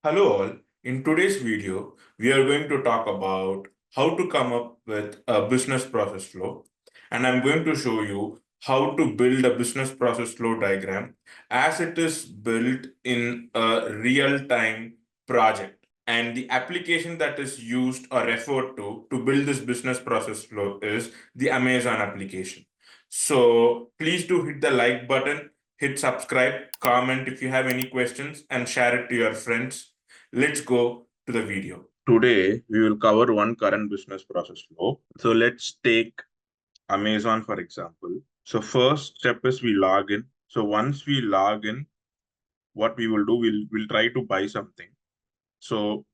Hello all. In today's video, we are going to talk about how to come up with a business process flow. And I'm going to show you how to build a business process flow diagram as it is built in a real-time project. And the application that is used or referred to build this business process flow is the Amazon application. So please do hit the like button, hit subscribe, comment if you have any questions, and share it to your friends. Let's go to the video. Today, we will cover one current business process flow. So let's take Amazon, for example. So first step is we log in. So once we log in, what we will do, we'll try to buy something. So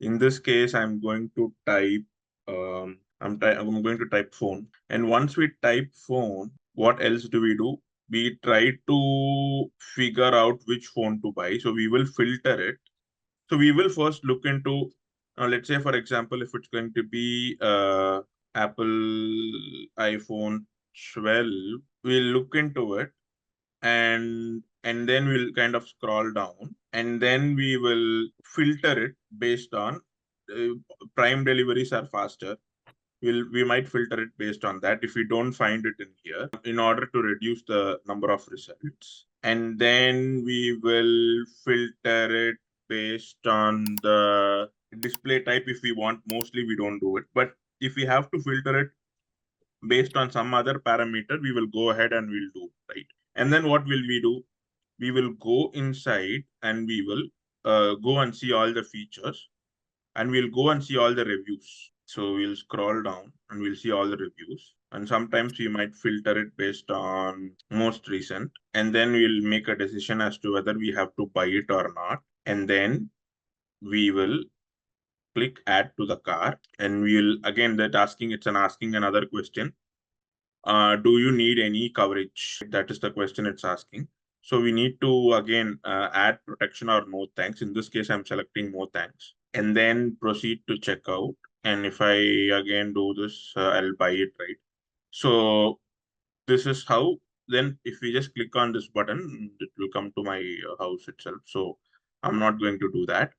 in this case, I'm going to type, I'm going to type phone. And once we type phone, what else do? We try to figure out which phone to buy. So we will filter it. So we will first look into, let's say, for example, if it's going to be Apple iPhone 12, we'll look into it and then we'll kind of scroll down and then we will filter it based on prime deliveries are faster. We might filter it based on that if we don't find it in here in order to reduce the number of results. And then we will filter it based on the display type if we want. Mostly we don't do it, but if we have to filter it based on some other parameter, we will go ahead and we'll do, right? And then what will we do? We will go inside and we will go and see all the features and we'll go and see all the reviews. So we'll scroll down and we'll see all the reviews. And sometimes we might filter it based on most recent. And then we'll make a decision as to whether we have to buy it or not. And then we will click add to the cart. And we'll again it's asking another question. Do you need any coverage? That is the question it's asking. So we need to again add protection or no thanks. In this case, I'm selecting no thanks and then proceed to checkout. And if I again do this, I'll buy it, right? So this is how, then if we just click on this button, it will come to my house itself. So I'm not going to do that.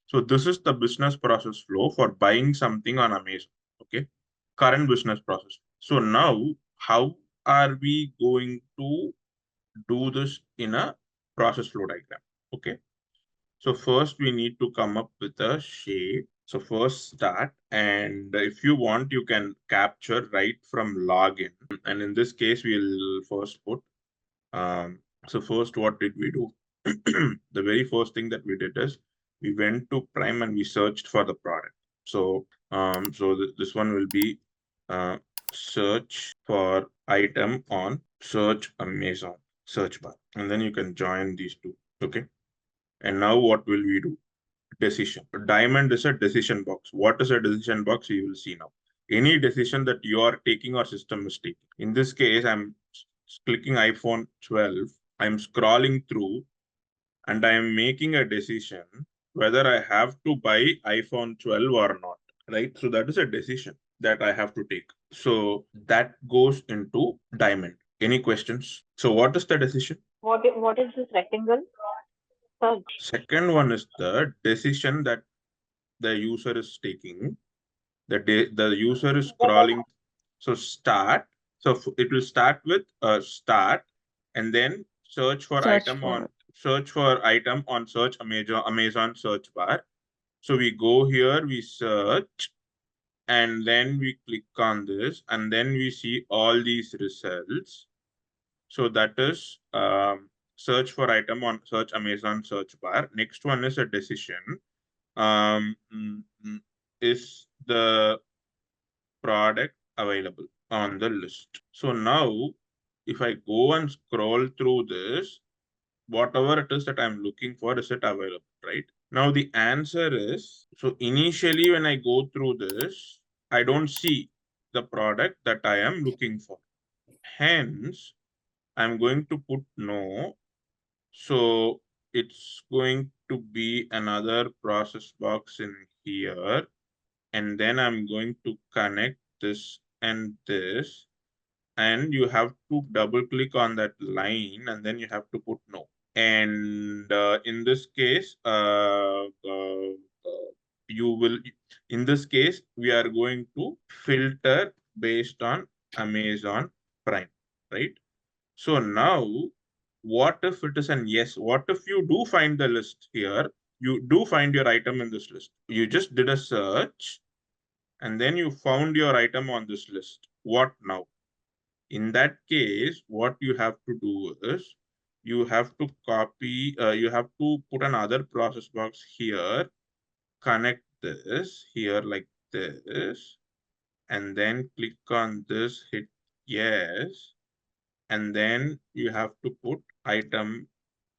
So this is the business process flow for buying something on Amazon. Okay. Current business process. So now how are we going to do this in a process flow diagram? Okay. So first we need to come up with a shape. So first start, and if you want, you can capture right from login. And in this case, we'll first put, so first, what did we do? The very first thing that we did is we went to Prime and we searched for the product. So, this one will be search for item on search Amazon search bar. And then you can join these two. Okay. And now what will we do? Decision. Diamond is a decision box. What is a decision box? You will see now. Any decision that you are taking or system is taking. In this case, I'm clicking iPhone 12. I'm scrolling through and I'm making a decision whether I have to buy iPhone 12 or not. Right? So that is a decision that I have to take. So that goes into Diamond. Any questions? So what is the decision? What is this rectangle? Search. Second one is the decision that the user is taking. The user is scrolling. So start. So it will start with start and then search for Search item for on search Amazon search bar. So we go here, we search, and then we click on this, and then we see all these results. So that is search for item on search Amazon search bar. Next one is a decision. Is the product available on the list? So now if I go and scroll through this, whatever it is that I'm looking for, is it available, right? Now the answer is, so initially when I go through this, I don't see the product that I am looking for. Hence, I'm going to put no. So it's going to be another process box in here. And then I'm going to connect this and this. And you have to double click on that line and then you have to put no. And in this case, you will, in this case, we are going to filter based on Amazon Prime, right? So now, what if it is an yes? What if you do find the list here? You do find your item in this list. You just did a search and then you found your item on this list. What now? In that case, what you have to do is you have to copy, you have to put another process box here, connect this here like this, and then click on this, hit yes, and then you have to put item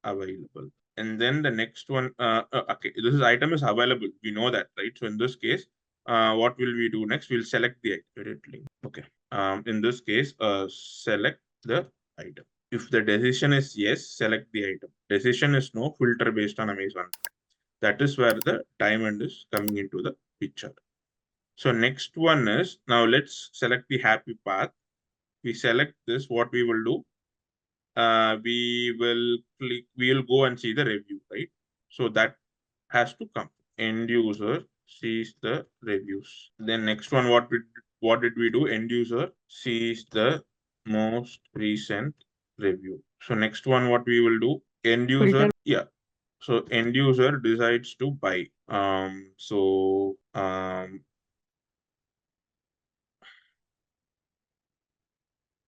available. And then the next one, okay, this is item is available. We know that, right? So in this case, what will we do next? We'll select the edit link. Okay. In this case, select the item. If the decision is yes, select the item. Decision is no, filter based on Amazon. That is where the diamond is coming into the picture. So next one is, now let's select the happy path. We select this, what we will do, we will go and see the review, right? So that has to come. End user sees the reviews. Then next one, what did we do? End user sees the most recent review. So next one, what we will do? End user, yeah. So end user decides to buy.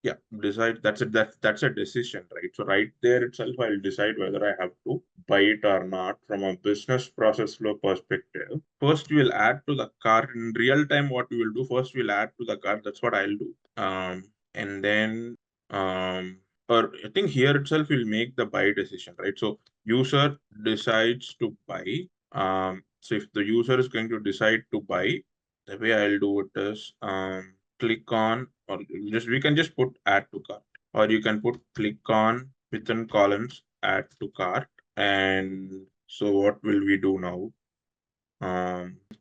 Yeah, decide. That's it. That's a decision, right? So right there itself, I'll decide whether I have to buy it or not from a business process flow perspective. First, we'll add to the cart in real time. What we will do first, we'll add to the cart. That's what I'll do. And then or I think here itself will make the buy decision, right? So user decides to buy. So if the user is going to decide to buy, the way I'll do it is click on, or just we can just put add to cart, or you can put click on within columns add to cart. And so what will we do now?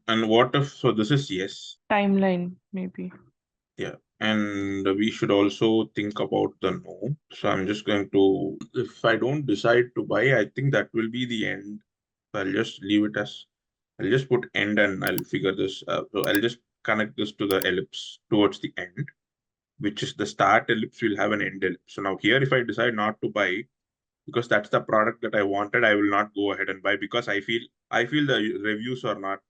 And what if, so this is yes. Timeline, maybe. Yeah. And we should also think about the no. So I'm just going to, if I don't decide to buy, I think that will be the end. So I'll just leave it as, I'll just put end and I'll figure this out. So I'll just connect this to the ellipse towards the end, which is the start ellipse will have an end ellipse. So now here, if I decide not to buy, because that's the product that I wanted, I will not go ahead and buy because I feel the reviews are not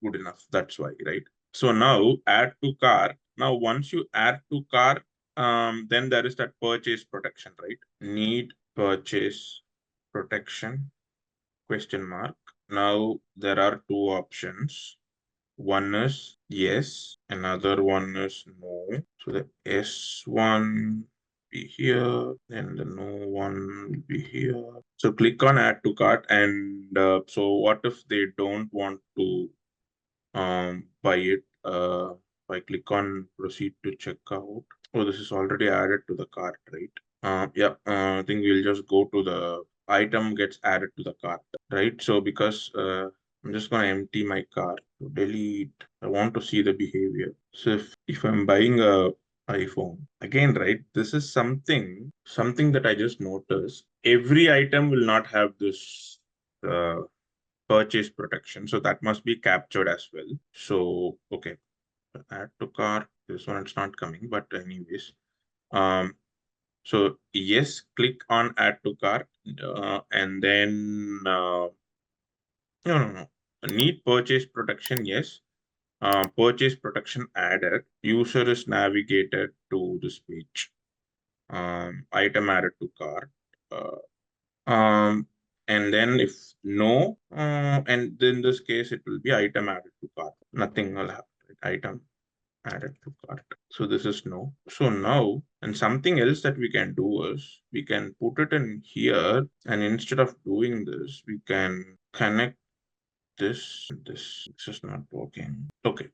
good enough. That's why, right? So now add to cart. Now once you add to cart, then there is that purchase protection, right? Need purchase protection, question mark. Now there are two options. One is yes, another one is no. So the S one be here, and the no one will be here. So click on add to cart, and so what if they don't want to buy it? I click on proceed to checkout. Oh, this is already added to the cart, right? Yeah, I think we'll just go to the item gets added to the cart, right? So because I'm just gonna empty my cart to delete. I want to see the behavior. So if I'm buying a iPhone again, right? This is something that I just noticed. Every item will not have this uh, purchase protection, so that must be captured as well. So okay, add to cart. This one it's not coming, but anyways, so yes, click on add to cart, and then no. Need purchase protection, yes. Purchase protection added. User is navigated to this page. Item added to cart. And then if no, and in this case it will be item added to cart. Nothing will happen. Item added to cart. So this is no. So now, and something else that we can do is we can put it in here, and instead of doing this, we can connect this. This is not working. Okay,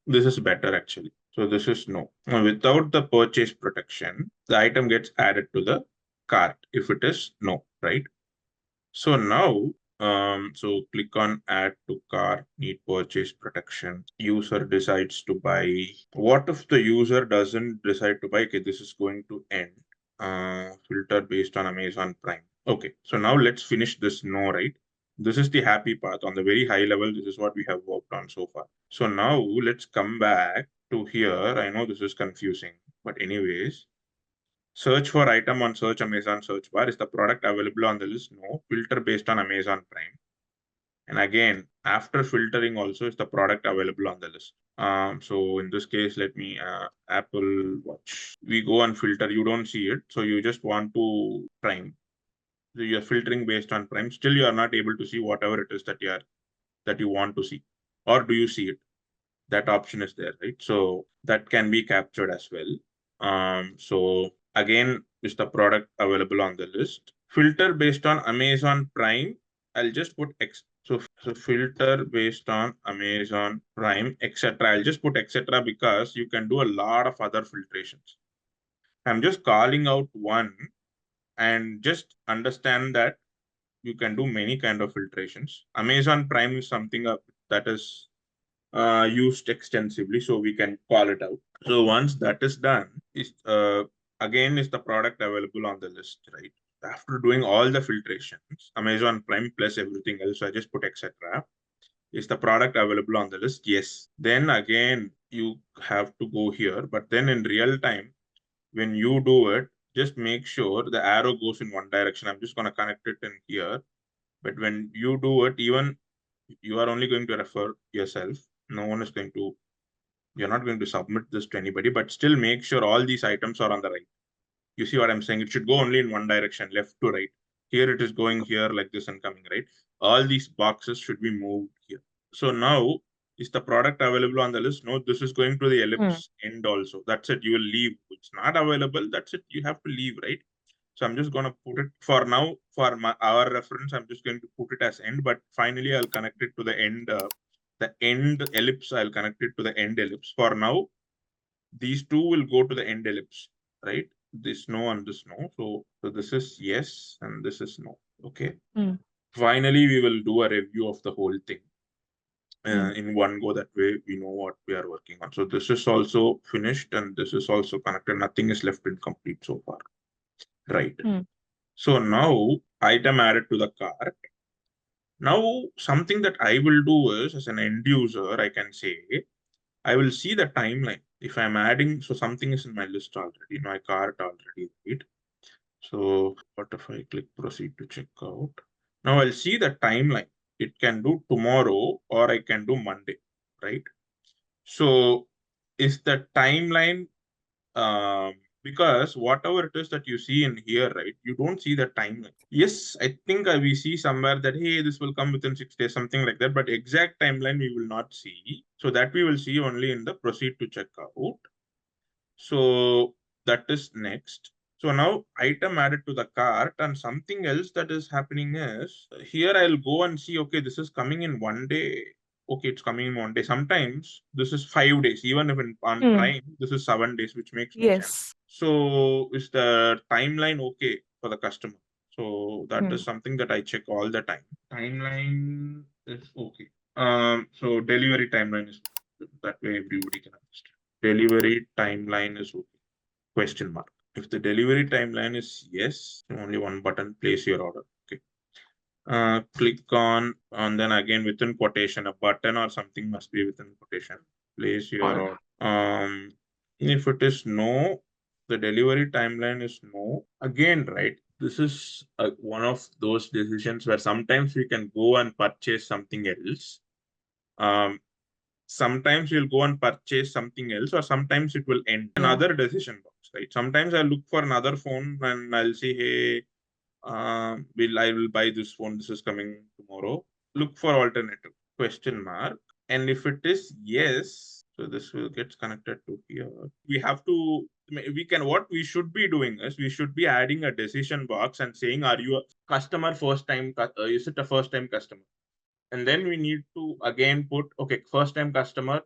this is better actually. So this is no. Now, without the purchase protection, the item gets added to the cart if it is no, right? So now, so click on add to cart, need purchase protection. User decides to buy. What if the user doesn't decide to buy? Okay, this is going to end. Filter based on Amazon Prime. Okay, so now let's finish this no, right? This is the happy path. On the very high level, this is what we have worked on so far. So now let's come back to here. I know this is confusing, but anyways, search for item on search Amazon search bar. Is the product available on the list? No. Filter based on Amazon Prime. And again, after filtering also, is the product available on the list? So in this case, let me Apple Watch. We go and filter. You don't see it, so you just want to Prime. So you're filtering based on Prime. Still, you are not able to see whatever it is that you want to see, or do you see it? That option is there, right? So that can be captured as well. So again, is the product available on the list? Filter based on Amazon Prime. I'll just put X. So filter based on Amazon Prime, etc. I'll just put etc. because you can do a lot of other filtrations. I'm just calling out one and just understand that you can do many kind of filtrations. Amazon Prime is something that is used extensively, so we can call it out. So once that is done, is again is the product available on the list, right? After doing all the filtrations, Amazon Prime plus everything else, I just put etc. Is the product available on the list? Yes. Then again, you have to go here, but then in real time, when you do it, just make sure the arrow goes in one direction. I'm just going to connect it in here. But when you do it, even you are only going to refer yourself. No one is going to, you're not going to submit this to anybody, but still make sure all these items are on the right. You see what I'm saying? It should go only in one direction, left to right. Here it is going here like this and coming right. All these boxes should be moved here. So now, is the product available on the list? No, this is going to the ellipse end also. That's it. You will leave. It's not available. That's it. You have to leave, right? So I'm just going to put it for now, for our reference, I'm just going to put it as end, but finally I'll connect it to the end ellipse. I'll connect it to the end ellipse. For now, these two will go to the end ellipse, right? This no and this no. So this is yes and this is no. Okay. Finally, we will do a review of the whole thing in one go. That way, we know what we are working on. So this is also finished and this is also connected. Nothing is left incomplete so far, right? So now item added to the cart. Now something that I will do is, as an end user, I can say I will see the timeline. If I'm adding, so something is in my list already, in my cart already, right? So what if I click proceed to check out? Now I'll see the timeline. It can do tomorrow or I can do Monday, right? So is the timeline because whatever it is that you see in here, right, you don't see the timeline. Yes, I think we see somewhere that, hey, this will come within 6 days, something like that, but exact timeline we will not see. So that we will see only in the proceed to checkout. So that is next. So now item added to the cart, and something else that is happening is here I'll go and see, okay, this is coming in one day. Okay, it's coming in one day. Sometimes this is 5 days, even if on Prime, this is 7 days, which makes no sense. So is the timeline okay for the customer? So that is something that I check all the time. Timeline is okay. So delivery timeline is that way everybody can understand. Delivery timeline is okay. Question mark. If the delivery timeline is yes, only one button, place your order. Okay. Click on, and then again within quotation, a button or something must be within quotation. Place your order. If it is no, the delivery timeline is no. Again, right? This is one of those decisions where sometimes we can go and purchase something else. Sometimes you'll go and purchase something else, or sometimes it will end another decision box, right? Sometimes I'll look for another phone and I'll say, hey, I will buy this phone. This is coming tomorrow. Look for alternative question mark. And if it is yes, so this will get connected to here. We have to, what we should be doing is we should be adding a decision box and saying, are you a customer first time? Is it a first time customer? And then we need to again put, okay, first time customer,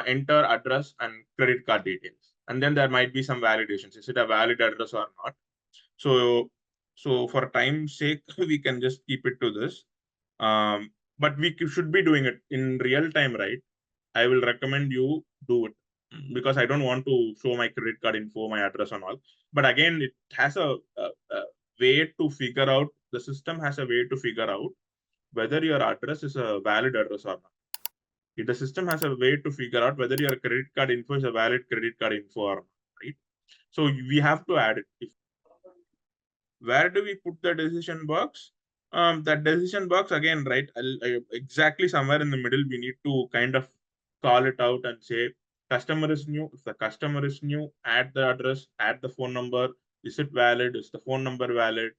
enter address and credit card details. And then there might be some validations. Is it a valid address or not? So for time's sake, we can just keep it to this. But we should be doing it in real time, right? I will recommend you do it because I don't want to show my credit card info, my address and all. But again, it has a way to figure out, the system has a way to figure out whether your address is a valid address or not. The system has a way to figure out whether your credit card info is a valid credit card info or not, right? So we have to add it. Where do we put the decision box? That decision box again, right? Exactly somewhere in the middle, we need to kind of call it out and say customer is new. If the customer is new, add the address, add the phone number. Is it valid? Is the phone number valid?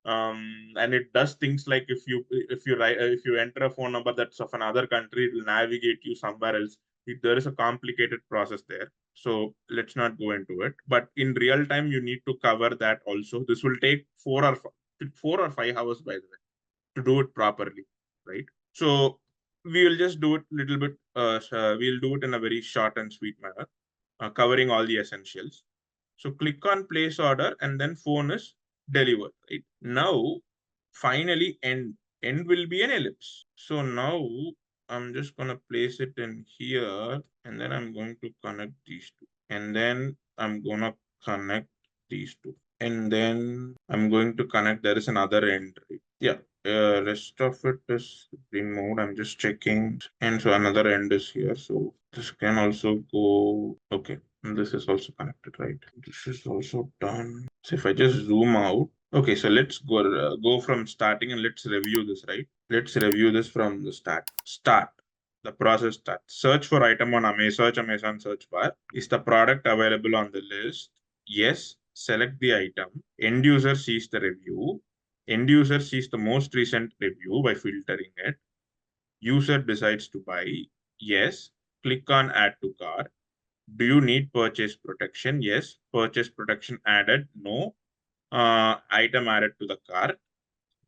And it does things like if you enter a phone number that's of another country, it will navigate you somewhere else. There is a complicated process there, so let's not go into it. But in real time, you need to cover that also. This will take 4 or 5 hours, by the way, to do it properly, right? So we will just do it a little bit. We'll do it in a very short and sweet manner, covering all the essentials. So click on place order and then phone is delivered, right? Now, finally, end will be an ellipse. So now I'm just going to place it in here and then I'm going to connect these two. And then I'm going to connect these two. And then I'm going to connect, there is another end, right? Yeah, rest of it is removed. I'm just checking. And so another end is here. So this can also go, okay. And this is also connected, right? This is also done. So if I just zoom out, okay, so let's go from starting and let's review this, right? Let's review this from the start. Start. The process start. Search for item on Amazon search bar. Is the product available on the list? Yes. Select the item. End user sees the review. End user sees the most recent review by filtering it. User decides to buy. Yes. Click on add to cart. Do you need purchase protection? Yes. Purchase protection added? No. Item added to the cart.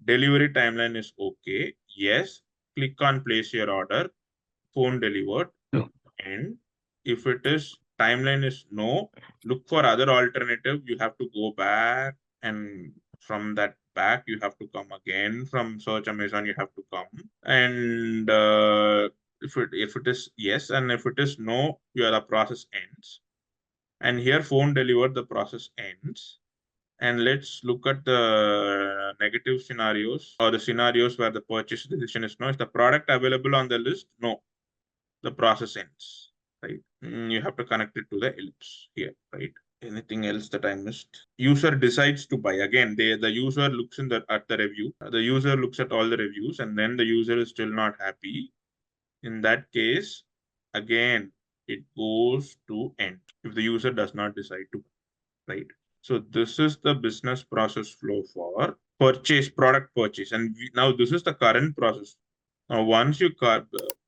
Delivery timeline is okay. Yes. Click on place your order. Phone delivered. And if it is timeline is no, look for other alternative. You have to go back, and from that back you have to come again. From search Amazon you have to come, and if it is yes, and if it is no, the process ends. And here phone delivered, the process ends. And let's look at the negative scenarios, or the scenarios where the purchase decision is no. Is the product available on the list? No, the process ends, right? You have to connect it to the ellipse here, right? Anything else that I missed? User decides to buy. Again, the user looks at the review. The user looks at all the reviews, and then the user is still not happy. In that case, again, it goes to end if the user does not decide to buy, right? So this is the business process flow for product purchase. And now this is the current process. Now, once you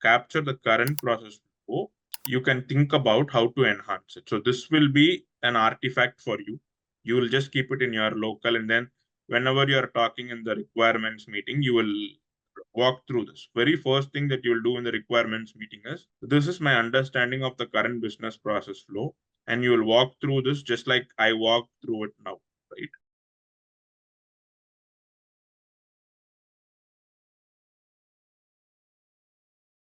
capture the current process flow, you can think about how to enhance it. So this will be an artifact for you. You will just keep it in your local, and then whenever you are talking in the requirements meeting, you will walk through this. Very first thing that you will do in the requirements meeting is, this is my understanding of the current business process flow, and you will walk through this just like I walked through it now, right?